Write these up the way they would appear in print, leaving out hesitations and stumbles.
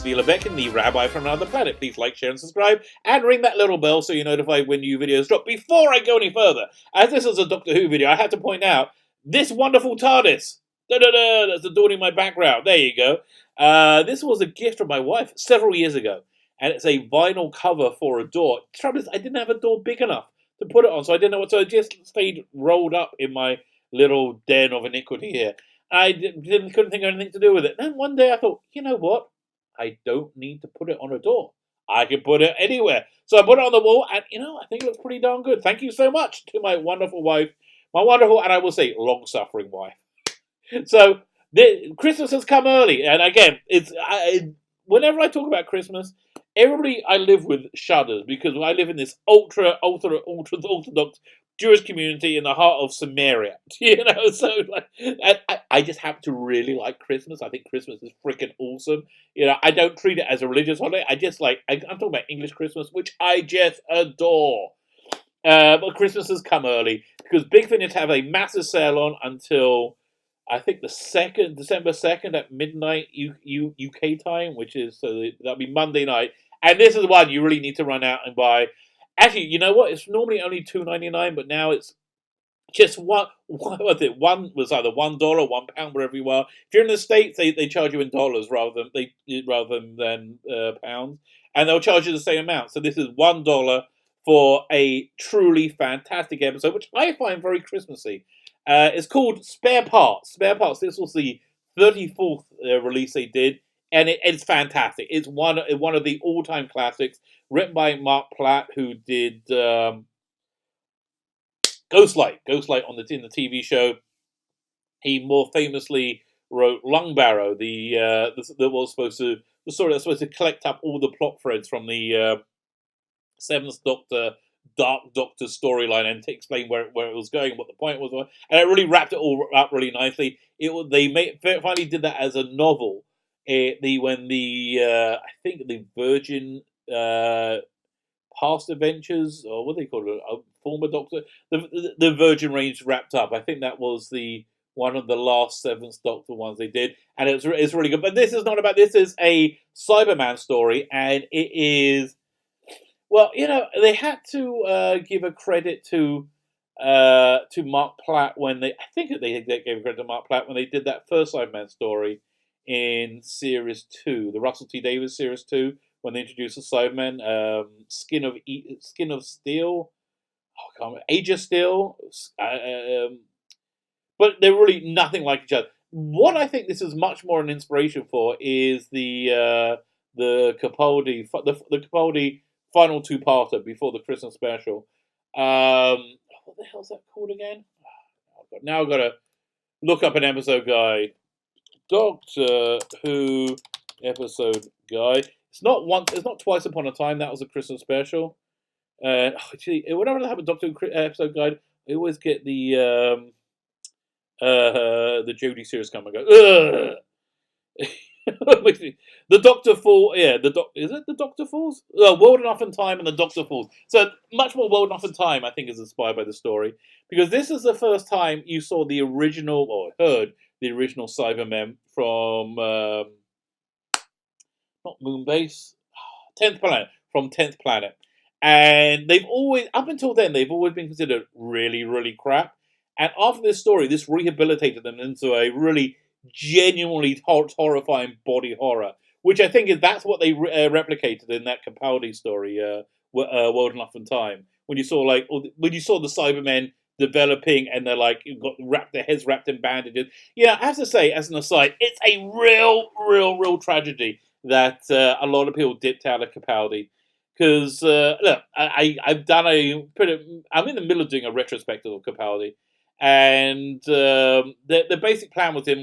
Lee Lebekin, the Rabbi from Another Planet. Please like, share, and subscribe, and ring that little bell so you're notified when new videos drop. Before I go any further, as this is a Doctor Who video, I have to point out this wonderful TARDIS. Da-da-da, that's adorning my background. There you go. This was a gift from my wife several years ago, and it's a vinyl cover for a door. The trouble is, I didn't have a door big enough to put it on, so I didn't know what. So it just stayed rolled up in my little den of iniquity here. I couldn't think of anything to do with it. And then one day I thought, you know what? I don't need to put it on a door. I can put it anywhere. So I put it on the wall, and I think it looks pretty darn good. Thank you so much to my wonderful wife, my wonderful, and I will say, long-suffering wife. So Christmas has come early, and again, whenever I talk about Christmas, everybody I live with shudders because I live in this ultra orthodox Jewish community in the heart of Samaria. So I just happen to really like Christmas. I think Christmas is freaking awesome. I don't treat it as a religious holiday. I'm talking about English Christmas, which I just adore. But Christmas has come early because Big Finish have a massive sale on until I think December 2nd at midnight UK time, which is that'll be Monday night. And this is one you really need to run out and buy. Actually, you know what? It's normally only $2.99, but now it's just one. What was it? One was either $1, £1, wherever you are. If you're in the States, they charge you in dollars rather than pounds, and they'll charge you the same amount. So this is $1 for a truly fantastic episode, which I find very Christmassy. It's called Spare Parts. Spare Parts. This was the 34th release they did, and it's fantastic. It's one of the all-time classics, written by Mark Platt, who did Ghostlight in the TV show. He more famously wrote Lungbarrow, that was supposed to collect up all the plot threads from the Seventh Doctor, Dark Doctor storyline and to explain where it was going, what the point was, and it really wrapped it all up really nicely. They finally did that as a novel. I think the Virgin Past Adventures, or what they call it, a former Doctor, the Virgin Range wrapped up. I think that was one of the last Seventh Doctor ones they did, and it's really good. But this is not about. This is a Cyberman story, and it is. Well, they had to give a credit to Mark Platt when I think they gave a credit to Mark Platt when they did that first Cyberman story in Series 2, the Russell T Davies Series 2, when they introduced the Cybermen, Skin of Steel, Age of Steel, but they're really nothing like each other. What I think this is much more an inspiration for is the Capaldi, the Capaldi final two-parter before the Christmas special. What the hell's that called again? Now I've got to look up an episode guide. Doctor Who episode guide. It's not Twice Upon a Time. That was a Christmas special. Whenever I have a Doctor Who episode guide, I always get the Jodie series come and go. Ugh. The Doctor Falls, is it the Doctor Falls? World Enough in Time and the Doctor Falls. So much more World Enough in Time, I think, is inspired by the story, because this is the first time you saw the original, or heard the original Cybermen from not Moonbase, 10th Planet, from 10th Planet, and they've always, up until then, they've always been considered really, really crap. And after this story, this rehabilitated them into a really genuinely horrifying body horror, which I think that's what they replicated in that Capaldi story, World Enough in Time. When you saw the Cybermen developing and they're got their heads wrapped in bandages. I have to say, as an aside, it's a real tragedy that a lot of people dipped out of Capaldi. Because look, I'm in the middle of doing a retrospective of Capaldi. And the basic plan with him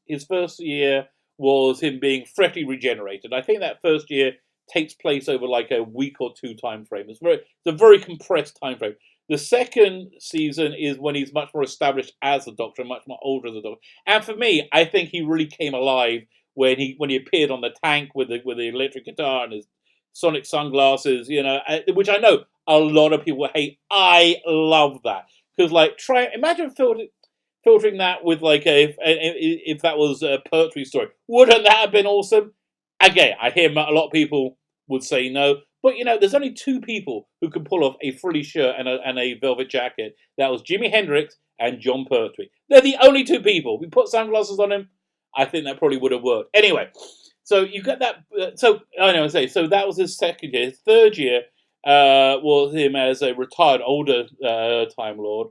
his first year was him being freshly regenerated. I think that first year takes place over like a week or two time frame. It's a very compressed time frame. The second season is when he's much more established as a Doctor, much more older as a Doctor. And for me, I think he really came alive when he appeared on the tank with the electric guitar and his sonic sunglasses. Which I know a lot of people hate. I love that. Because, imagine filtering that with, if that was a poetry story. Wouldn't that have been awesome? Again, I hear a lot of people would say no, but there's only two people who can pull off a frilly shirt and a velvet jacket. That was Jimi Hendrix and John Pertwee. They're the only two people. We put sunglasses on him. I think that probably would have worked. Anyway, so you get that. So I know I say. So that was his second year. His third year was him as a retired older Time Lord.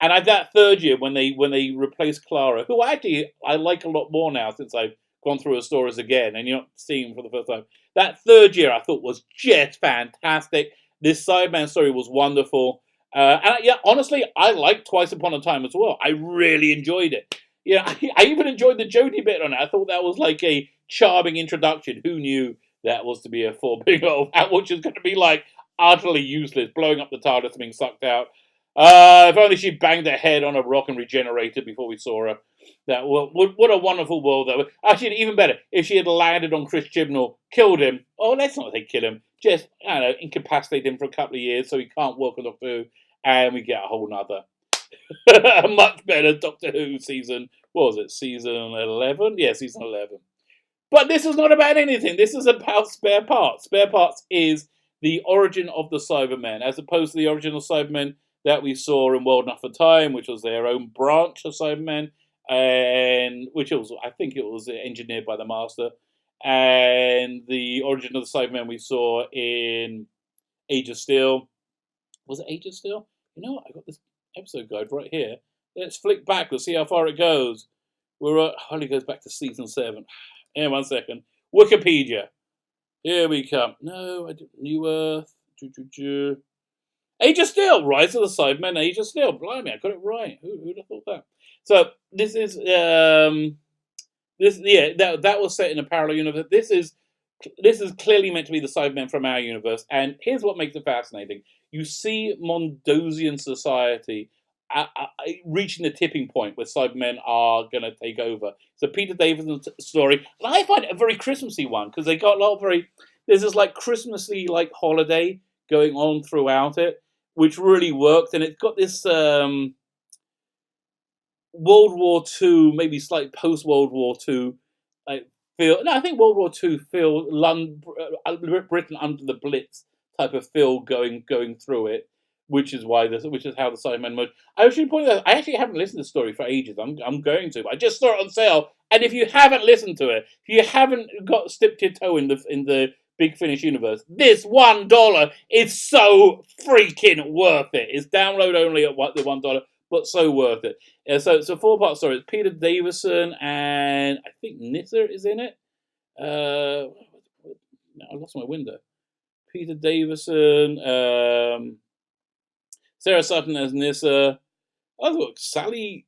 And at that third year, when they replaced Clara, who actually I like a lot more now since I've gone through her stories again, and you're not seeing them for the first time. That third year, I thought was just fantastic. This Cyberman story was wonderful, honestly, I liked Twice Upon a Time as well. I really enjoyed it. I even enjoyed the Jodie bit on it. I thought that was like a charming introduction. Who knew that was to be a 4-big-old which is going to be like utterly useless, blowing up the TARDIS, being sucked out. If only she banged her head on a rock and regenerated before we saw her. What a wonderful world that was. Actually, even better, if she had landed on Chris Chibnall, killed him. Oh, let's not say kill him. Just, incapacitate him for a couple of years so he can't work on Doctor Who. And we get a whole nother, a much better Doctor Who season. What was it? Season 11? Yeah, season 11. But this is not about anything. This is about Spare Parts. Spare Parts is the origin of the Cybermen, as opposed to the original Cybermen that we saw in World Enough for Time, which was their own branch of Cybermen, and which also, I think it was engineered by the Master. And the origin of the Cybermen we saw in Age of Steel. Was it Age of Steel? You know what? I got this episode guide right here. Let's flick back. We'll see how far it goes. Only goes back to season 7. Here, 1 second. Wikipedia. Here we come. No, I didn't. New Earth. Age of Steel. Rise of the Cybermen. Age of Steel. Blimey, I got it right. Who'd have thought that? So this is that was set in a parallel universe. This is clearly meant to be the Cybermen from our universe. And here's what makes it fascinating. You see Mondosian society reaching the tipping point where Cybermen are going to take over. So Peter Davison's story, and I find it a very Christmassy one because they got a lot of there's this like Christmassy like holiday going on throughout it, which really worked, and it's got this World War II, maybe slight post World War II like feel. No, I think World War II feel Britain under the Blitz type of feel going through it. Which is how the Cybermen merged. I should point out, I actually haven't listened to the story for ages. I'm going to. But I just saw it on sale, and if you haven't listened to it, if you haven't got dipped your toe in the Big Finish universe, this $1 is so freaking worth it. It's download only at the $1, but so worth it. So it's a 4-part story. It's Peter Davison and I think Nyssa is in it. I lost my window. Peter Davison. Sarah Sutton as Nyssa. Oh, look, Sally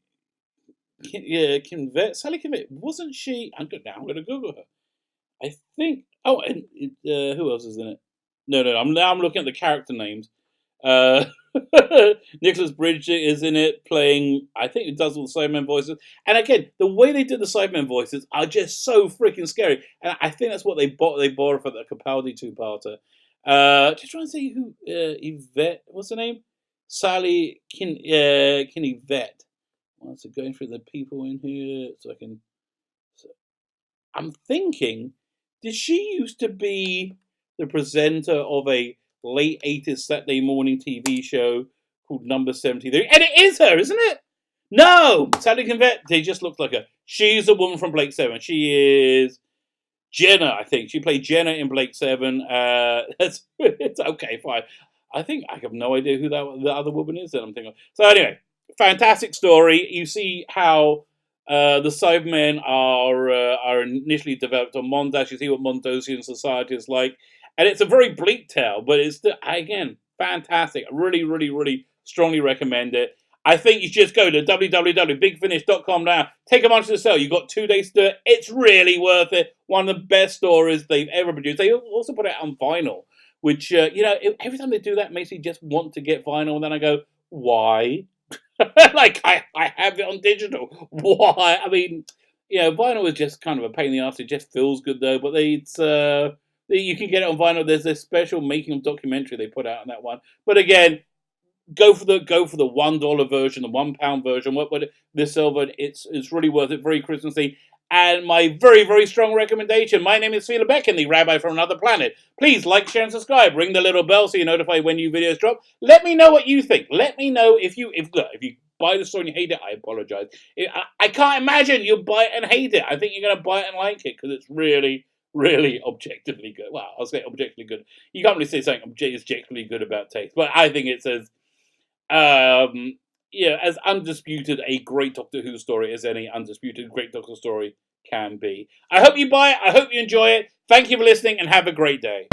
Kinvet. Sally Kinvet, wasn't she? I'm going to Google her. I think. Oh, and who else is in it? No. I'm looking at the character names. Nicholas Bridge is in it, playing. I think it does all the Cybermen voices. And again, the way they did the Cybermen voices are just so freaking scary. And I think that's what they borrowed for the Capaldi 2-parter. Just trying to see who Yvette. What's her name? Sally Kinvet. So going through the people in here, so I can. I'm thinking, did she used to be the presenter of a late 80s Saturday morning TV show called Number 73? And it is her, isn't it? No, Sally Kinvet. They just look like her. She's a woman from Blake 7. She is Jenna, I think. She played Jenna in Blake 7. It's okay, fine. I think I have no idea who the other woman is that I'm thinking of. So anyway, fantastic story. You see how the Cybermen are initially developed on Mondas. You see what Mondosian society is like. And it's a very bleak tale, but it's, again, fantastic. I really, really, really strongly recommend it. I think you should just go to www.bigfinish.com now. Take a bunch to sell. You've got 2 days to do it. It's really worth it. One of the best stories they've ever produced. They also put it out on vinyl. Which, every time they do that makes me just want to get vinyl. And then I go, why? Like, I have it on digital. Why? I mean, vinyl is just kind of a pain in the ass. It just feels good, though. But you can get it on vinyl. There's this special making of documentary they put out on that one. But again, go for the $1 version, the £1 version. What the silver? It's really worth it. Very Christmassy. And my very, very strong recommendation. My name is Fila Beck, the Rabbi from Another Planet. Please like, share, and subscribe. Ring the little bell so you're notified when new videos drop. Let me know what you think. Let me know if you buy the story and you hate it. I apologize. I can't imagine you'll buy it and hate it. I think you're going to buy it and like it because it's really, really objectively good. Well, I'll say objectively good. You can't really say something objectively good about taste, but I think it's as as undisputed a great Doctor Who story as any undisputed great Doctor story can be. I hope you buy it. I hope you enjoy it. Thank you for listening and have a great day.